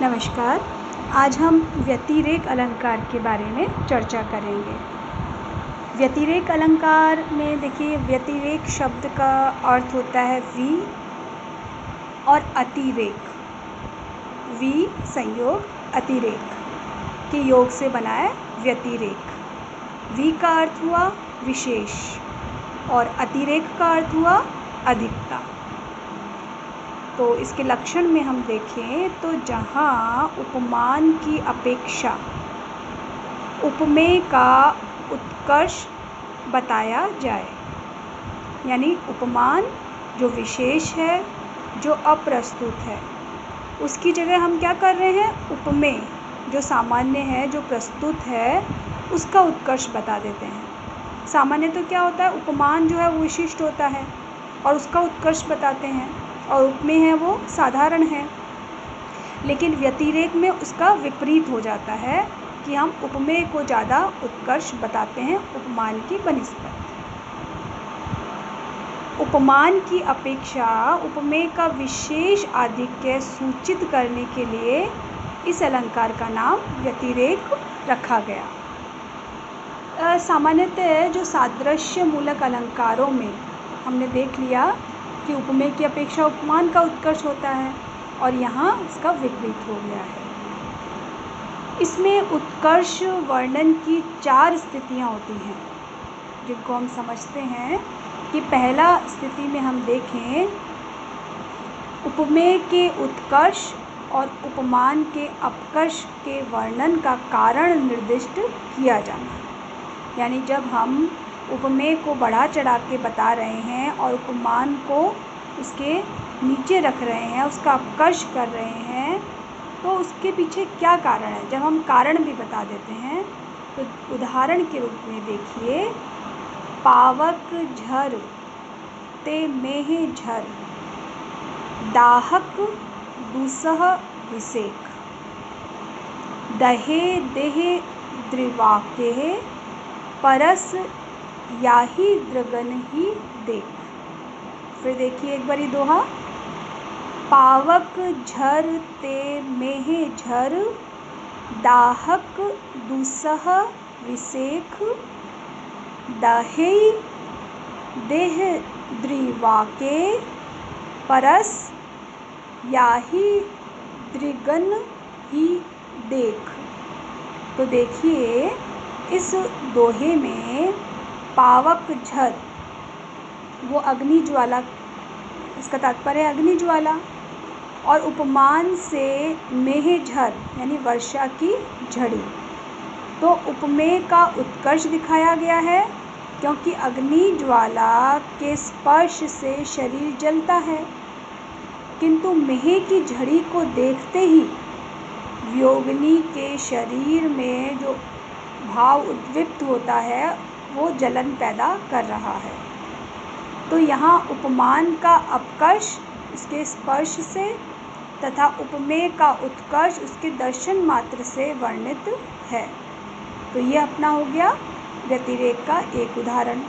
नमस्कार। आज हम व्यतिरेक अलंकार के बारे में चर्चा करेंगे। व्यतिरेक अलंकार में देखिए, व्यतिरेक शब्द का अर्थ होता है वि और अतिरेक। वि संयोग अतिरेक के योग से बना है व्यतिरेक। वि का अर्थ हुआ विशेष और अतिरेक का अर्थ हुआ अधिकता। तो इसके लक्षण में हम देखें तो जहाँ उपमान की अपेक्षा उपमेय का उत्कर्ष बताया जाए, यानी उपमान जो विशेष है, जो अप्रस्तुत है, उसकी जगह हम क्या कर रहे हैं, उपमेय जो सामान्य है, जो प्रस्तुत है, उसका उत्कर्ष बता देते हैं। सामान्य तो क्या होता है, उपमान जो है वो विशिष्ट होता है और उसका उत्कर्ष बताते हैं, और उपमेय है वो साधारण है। लेकिन व्यतिरेक में उसका विपरीत हो जाता है कि हम उपमेय को ज़्यादा उत्कर्ष बताते हैं उपमान की बनिस्पत। उपमान की अपेक्षा उपमेय का विशेष आधिक्य सूचित करने के लिए इस अलंकार का नाम व्यतिरेक रखा गया। सामान्यतः जो सादृश्य मूलक अलंकारों में हमने देख लिया कि उपमेय की अपेक्षा उपमान का उत्कर्ष होता है, और यहाँ इसका विपरीत हो गया है। इसमें उत्कर्ष वर्णन की 4 स्थितियाँ होती हैं, जिनको हम समझते हैं कि पहला स्थिति में हम देखें, उपमेय के उत्कर्ष और उपमान के अपकर्ष के वर्णन का कारण निर्दिष्ट किया जाना। यानी जब हम उपमेय को बढ़ा चढ़ा के बता रहे हैं और उपमान को उसके नीचे रख रहे हैं, उसका अपकर्ष कर रहे हैं, तो उसके पीछे क्या कारण है। जब हम कारण भी बता देते हैं तो उदाहरण के रूप में देखिए, पावक झर ते मेह झर, दाहक दुसह विसेक, दहे देह द्रिवाके, परस याही द्रगन ही देख। फिर देखिए एक बारी दोहा, पावक झर ते मेह झर, दाहक दुसह विसेख, दहे देह द्रिवाके, परस याही द्रिगन ही देख। तो देखिए इस दोहे में पावक झर वो अग्नि ज्वाला, इसका तात्पर्य है अग्नि ज्वाला, और उपमान से मेह झर यानी वर्षा की झड़ी। तो उपमेय का उत्कर्ष दिखाया गया है, क्योंकि अग्नि ज्वाला के स्पर्श से शरीर जलता है, किंतु मेह की झड़ी को देखते ही वियोगिनी के शरीर में जो भाव उद्दीप्त होता है वो जलन पैदा कर रहा है। तो यहाँ उपमान का अपकर्ष उसके स्पर्श से तथा उपमेय का उत्कर्ष उसके दर्शन मात्र से वर्णित है। तो ये अपना हो गया व्यतिरेक का एक उदाहरण।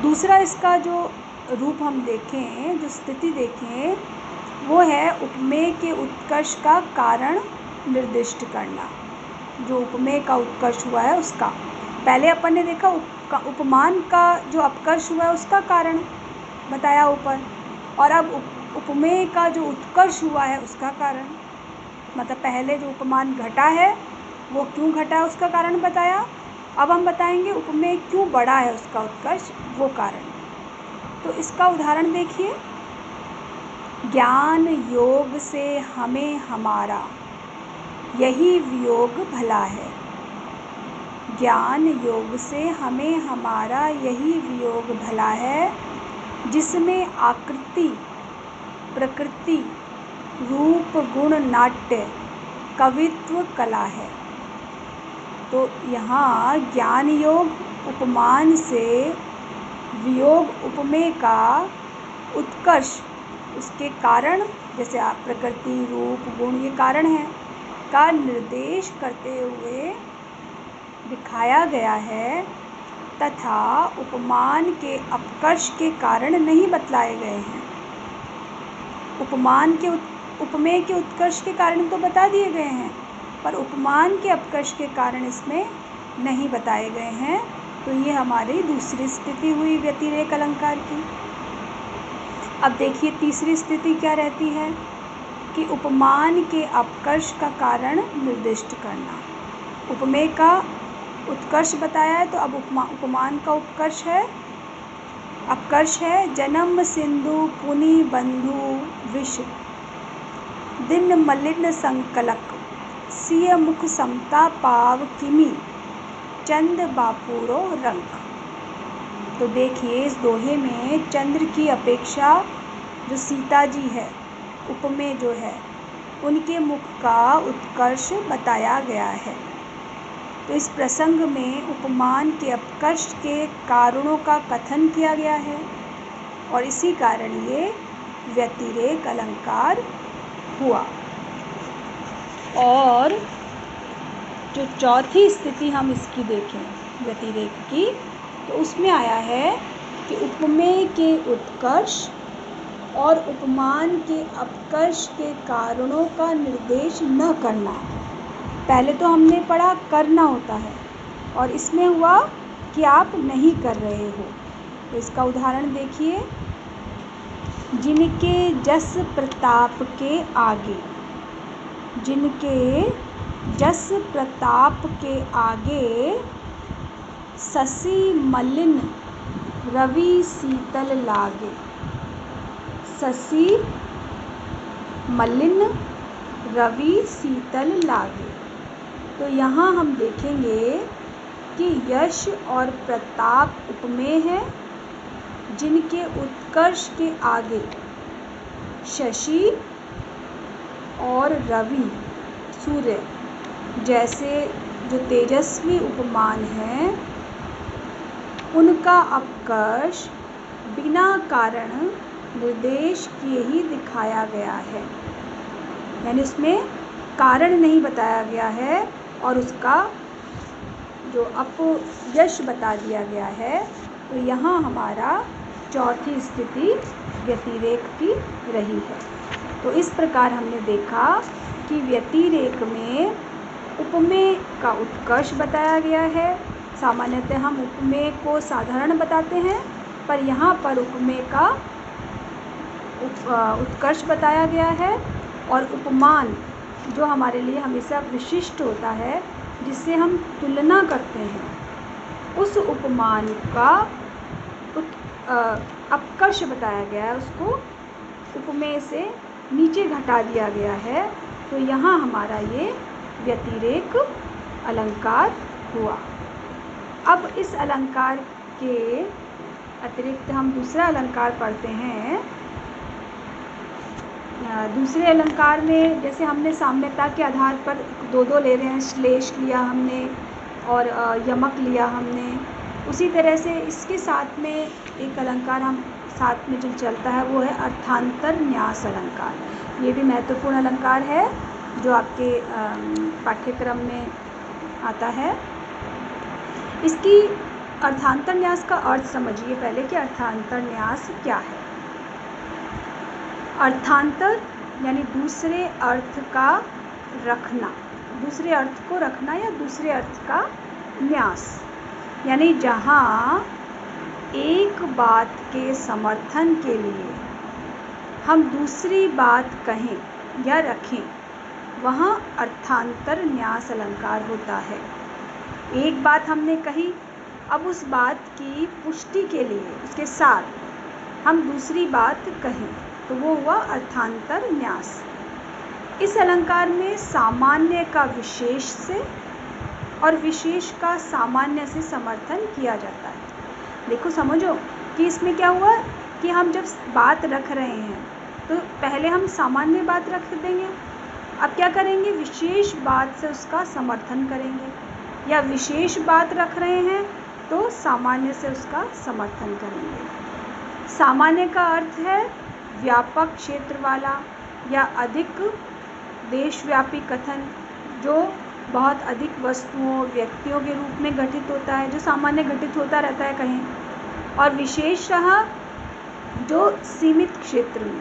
दूसरा इसका जो रूप हम देखें, जो स्थिति देखें, वो है उपमेय के उत्कर्ष का कारण निर्दिष्ट करना। जो उपमेय का उत्कर्ष हुआ है उसका, पहले अपन ने देखा उपमान का जो अपकर्ष हुआ है उसका कारण बताया ऊपर, और अब उपमेय का जो उत्कर्ष हुआ है उसका कारण, मतलब पहले जो उपमान घटा है वो क्यों घटा है उसका कारण बताया, अब हम बताएंगे उपमेय क्यों बढ़ा है उसका उत्कर्ष, वो कारण। तो इसका उदाहरण देखिए, ज्ञान योग से हमें हमारा यही वियोग भला है। ज्ञान योग से हमें हमारा यही वियोग भला है, जिसमें आकृति प्रकृति रूप गुण नाट्य कवित्व कला है। तो यहाँ ज्ञान योग उपमान से वियोग उपमेय का उत्कर्ष, उसके कारण जैसे प्रकृति रूप गुण ये कारण है, का निर्देश करते हुए दिखाया गया है, तथा उपमान के अपकर्ष के कारण नहीं बतलाए गए हैं। उपमान के उपमेय के उत्कर्ष के कारण तो बता दिए गए हैं, पर उपमान के अपकर्ष के कारण इसमें नहीं बताए गए हैं। तो ये हमारी दूसरी स्थिति हुई व्यतिरेक अलंकार की। अब देखिए तीसरी स्थिति क्या रहती है कि उपमान के अपकर्ष का कारण निर्दिष्ट करना। उपमेय का उत्कर्ष बताया है, तो अब उपमान का उपकर्ष है, अपकर्ष है। जन्म सिंधु पुनि बंधु विष दिन मलिन संकलक सिय मुख समता पाव किमी चंद बापुरो रंग। तो देखिए इस दोहे में चंद्र की अपेक्षा जो सीता जी है, उपमेय जो है, उनके मुख का उत्कर्ष बताया गया है। तो इस प्रसंग में उपमान के अपकर्ष के कारणों का कथन किया गया है और इसी कारण ये व्यतिरेक अलंकार हुआ। और जो चौथी स्थिति हम इसकी देखें व्यतिरेक की, तो उसमें आया है कि उपमेय के उत्कर्ष और उपमान के अपकर्ष के कारणों का निर्देश न करना। पहले तो हमने पढ़ा करना होता है और इसमें हुआ कि आप नहीं कर रहे हो। तो इसका उदाहरण देखिए, जिनके जस प्रताप के आगे, जिनके जस प्रताप के आगे शशि मलिन रवि शीतल लागे। शशि मलिन रवि शीतल लागे। तो यहाँ हम देखेंगे कि यश और प्रताप उपमेय है, जिनके उत्कर्ष के आगे शशि और रवि सूर्य जैसे जो तेजस्वी उपमान हैं, उनका अपकर्ष बिना कारण निर्देश किए ही दिखाया गया है। यानी उसमें कारण नहीं बताया गया है और उसका जो अपयश बता दिया गया है। तो यहाँ हमारा चौथी स्थिति व्यतिरेक की रही है। तो इस प्रकार हमने देखा कि व्यतिरेक में उपमेय का उत्कर्ष बताया गया है। सामान्यतः हम उपमेय को साधारण बताते हैं, पर यहाँ पर उपमेय का उत्कर्ष बताया गया है और उपमान जो हमारे लिए हमेशा विशिष्ट होता है, जिससे हम तुलना करते हैं, उस उपमान का अपकर्ष बताया गया है, उसको उपमेय से नीचे घटा दिया गया है। तो यहाँ हमारा ये व्यतिरेक अलंकार हुआ। अब इस अलंकार के अतिरिक्त हम दूसरा अलंकार पढ़ते हैं। दूसरे अलंकार में जैसे हमने साम्यता के आधार पर दो दो ले रहे हैं, श्लेष लिया हमने और यमक लिया हमने, उसी तरह से इसके साथ में एक अलंकार हम साथ में जो चलता है वो है अर्थांतर न्यास अलंकार। ये भी महत्वपूर्ण अलंकार है जो आपके पाठ्यक्रम में आता है। इसकी अर्थांतर न्यास का अर्थ समझिए पहले कि अर्थांतर न्यास क्या है। अर्थांतर यानी दूसरे अर्थ का रखना, दूसरे अर्थ को रखना या दूसरे अर्थ का न्यास, यानी जहाँ एक बात के समर्थन के लिए हम दूसरी बात कहें या रखें, वहाँ अर्थांतर न्यास अलंकार होता है। एक बात हमने कही, अब उस बात की पुष्टि के लिए उसके साथ हम दूसरी बात कहें, तो वो हुआ अर्थांतर न्यास। इस अलंकार में सामान्य का विशेष से और विशेष का सामान्य से समर्थन किया जाता है। देखो समझो कि इसमें क्या हुआ कि हम जब बात रख रहे हैं तो पहले हम सामान्य बात रख देंगे, अब क्या करेंगे, विशेष बात से उसका समर्थन करेंगे, या विशेष बात रख रहे हैं तो सामान्य से उसका समर्थन करेंगे। सामान्य का अर्थ है व्यापक क्षेत्र वाला या अधिक देशव्यापी कथन, जो बहुत अधिक वस्तुओं व्यक्तियों के रूप में घटित होता है, जो सामान्य घटित होता रहता है कहीं। और विशेष रहा जो सीमित क्षेत्र में,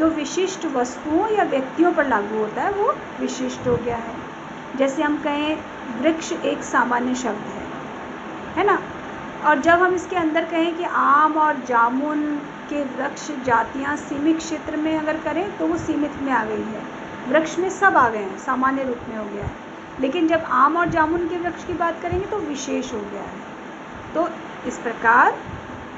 जो विशिष्ट वस्तुओं या व्यक्तियों पर लागू होता है वो विशिष्ट हो गया है। जैसे हम कहें वृक्ष एक सामान्य शब्द है ना। और जब हम इसके अंदर कहें कि आम और जामुन के वृक्ष जातियां सीमित क्षेत्र में अगर करें तो वो सीमित में आ गई है, वृक्ष में सब आ गए हैं, सामान्य रूप में हो गया है। लेकिन जब आम और जामुन के वृक्ष की बात करेंगे तो विशेष हो गया है। तो इस प्रकार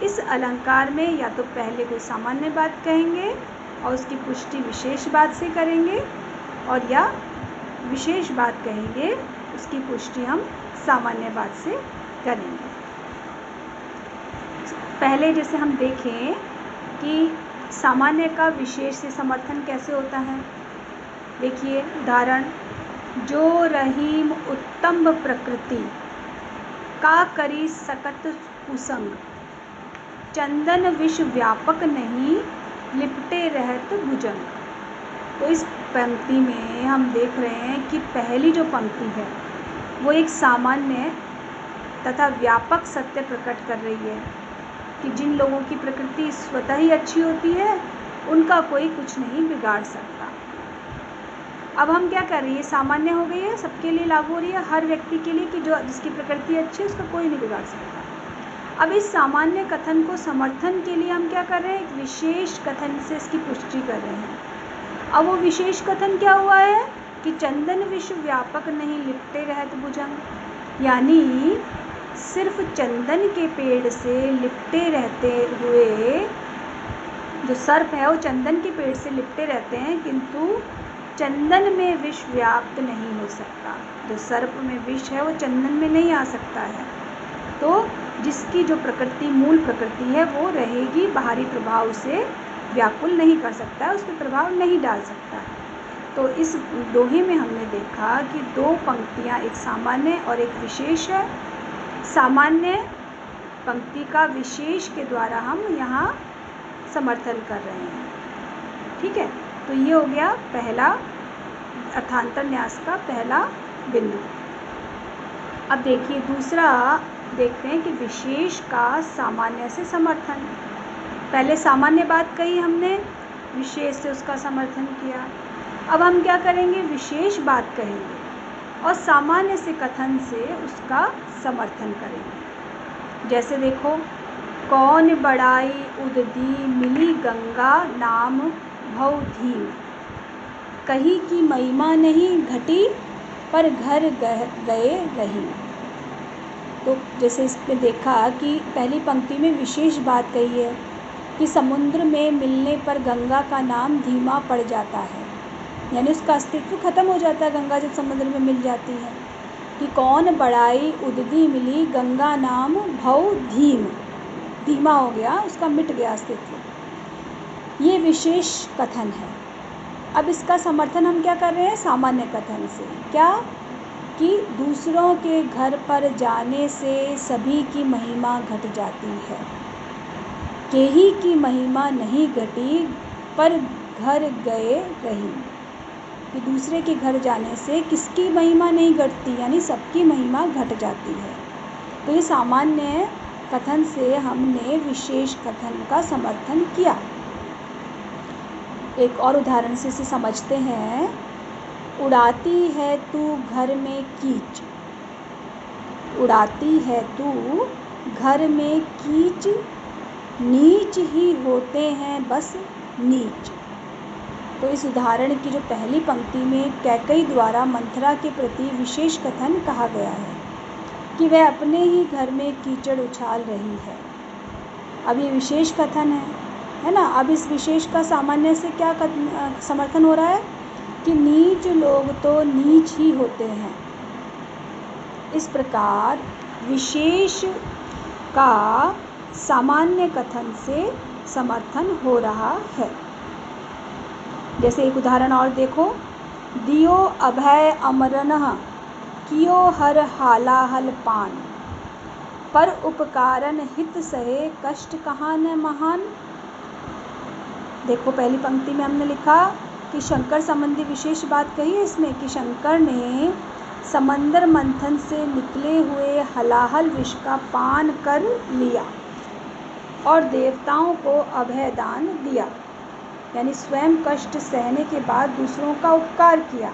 इस अलंकार में या तो पहले कोई सामान्य बात कहेंगे और उसकी पुष्टि विशेष बात से करेंगे, और या विशेष बात कहेंगे उसकी पुष्टि हम सामान्य बात से करेंगे। पहले जैसे हम देखें कि सामान्य का विशेष से समर्थन कैसे होता है। देखिए उदाहरण, जो रहीम उत्तम प्रकृति का करी सकत कुसंग, चंदन विश्व व्यापक नहीं लिपटे रहत भुजंग। तो इस पंक्ति में हम देख रहे हैं कि पहली जो पंक्ति है वो एक सामान्य तथा व्यापक सत्य प्रकट कर रही है कि जिन लोगों की प्रकृति स्वतः ही अच्छी होती है उनका कोई कुछ नहीं बिगाड़ सकता। अब हम क्या कर रही है, सामान्य हो गई है, सबके लिए लागू हो रही है, हर व्यक्ति के लिए कि जो जिसकी प्रकृति अच्छी है उसका कोई नहीं बिगाड़ सकता। अब इस सामान्य कथन को समर्थन के लिए हम क्या कर रहे हैं, एक विशेष कथन से इसकी पुष्टि कर रहे हैं। अब वो विशेष कथन क्या हुआ है कि चंदन विश्व व्यापक नहीं लिपटे रहत भुजंग, यानी सिर्फ चंदन के पेड़ से लिपटे रहते हुए, जो सर्प है वो चंदन के पेड़ से लिपटे रहते हैं किंतु चंदन में विष व्याप्त नहीं हो सकता। जो सर्प में विष है वो चंदन में नहीं आ सकता है। तो जिसकी जो प्रकृति मूल प्रकृति है वो रहेगी, बाहरी प्रभाव से व्याकुल नहीं कर सकता है, उस पर प्रभाव नहीं डाल सकता है। तो इस दोहे में हमने देखा कि दो पंक्तियाँ, एक सामान्य और एक विशेष है। सामान्य पंक्ति का विशेष के द्वारा हम यहाँ समर्थन कर रहे हैं। ठीक है, तो ये हो गया पहला अर्थांतर न्यास का पहला बिंदु। अब देखिए दूसरा देखते हैं कि विशेष का सामान्य से समर्थन। पहले सामान्य बात कही हमने, विशेष से उसका समर्थन किया। अब हम क्या करेंगे, विशेष बात कहेंगे और सामान्य से कथन से उसका समर्थन करेंगे। जैसे देखो, कौन बड़ाई उददी मिली गंगा नाम भव धीम, कहीं की महिमा नहीं घटी पर घर गए रही। तो जैसे इसमें देखा कि पहली पंक्ति में विशेष बात कही है कि समुद्र में मिलने पर गंगा का नाम धीमा पड़ जाता है, यानी उसका अस्तित्व खत्म हो जाता है गंगा जब समुद्र में मिल जाती है। कि कौन बड़ाई उददी मिली गंगा नाम भव धीम, धीमा हो गया, उसका मिट गया अस्तित्व। ये विशेष कथन है। अब इसका समर्थन हम क्या कर रहे हैं, सामान्य कथन से। क्या कि दूसरों के घर पर जाने से सभी की महिमा घट जाती है, केही की महिमा नहीं घटी पर घर गए रही। कि दूसरे के घर जाने से किसकी महिमा नहीं घटती, यानी सबकी महिमा घट जाती है। तो ये सामान्य कथन से हमने विशेष कथन का समर्थन किया। एक और उदाहरण से इसे समझते हैं। उड़ाती है तू घर में कीच, उड़ाती है तू घर में कीच, नीच ही होते हैं बस नीच। तो इस उदाहरण की जो पहली पंक्ति में कैकई द्वारा मंथरा के प्रति विशेष कथन कहा गया है कि वह अपने ही घर में कीचड़ उछाल रही है। अब ये विशेष कथन है ना। अब इस विशेष का सामान्य से क्या समर्थन हो रहा है कि नीच लोग तो नीच ही होते हैं। इस प्रकार विशेष का सामान्य कथन से समर्थन हो रहा है। जैसे एक उदाहरण और देखो, दियो अभय अमरनः कियो हर हालाहल पान, पर उपकारन हित सहे कष्ट कहाँ न महान। देखो पहली पंक्ति में हमने लिखा कि शंकर संबंधी विशेष बात कही है इसमें कि शंकर ने समंदर मंथन से निकले हुए हलाहल विष का पान कर लिया और देवताओं को अभय दान दिया। यानी स्वयं कष्ट सहने के बाद दूसरों का उपकार किया।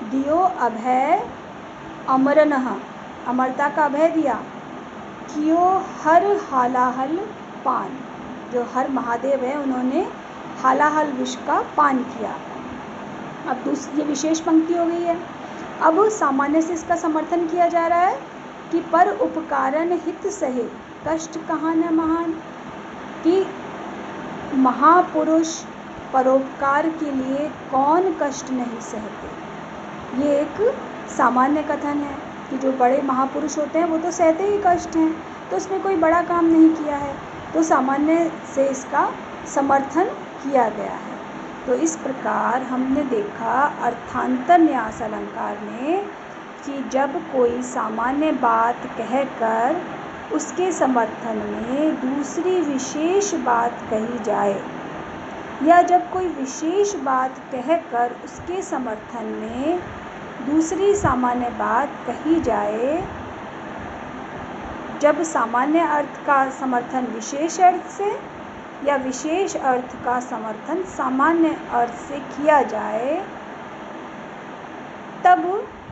दियो अभय अमरनः, अमरता का अभय दिया। कियो हर हालाहल पान, जो हर महादेव है उन्होंने हालाहल विष का पान किया। अब ये विशेष पंक्ति हो गई है। अब सामान्य से इसका समर्थन किया जा रहा है कि पर उपकारन हित सहे कष्ट कहाँ न महान, कि महापुरुष परोपकार के लिए कौन कष्ट नहीं सहते। ये एक सामान्य कथन है कि जो बड़े महापुरुष होते हैं वो तो सहते ही कष्ट हैं, तो उसमें कोई बड़ा काम नहीं किया है, तो सामान्य से इसका समर्थन किया गया है। तो इस प्रकार हमने देखा अर्थांतर न्यास अलंकार में कि जब कोई सामान्य बात कहकर उसके समर्थन में दूसरी विशेष बात कही जाए, या जब कोई विशेष बात कहकर उसके समर्थन में दूसरी सामान्य बात कही जाए, जब सामान्य अर्थ का समर्थन विशेष अर्थ से या विशेष अर्थ का समर्थन सामान्य अर्थ से किया जाए, तब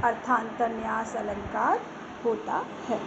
अर्थांतर न्यास अलंकार होता है।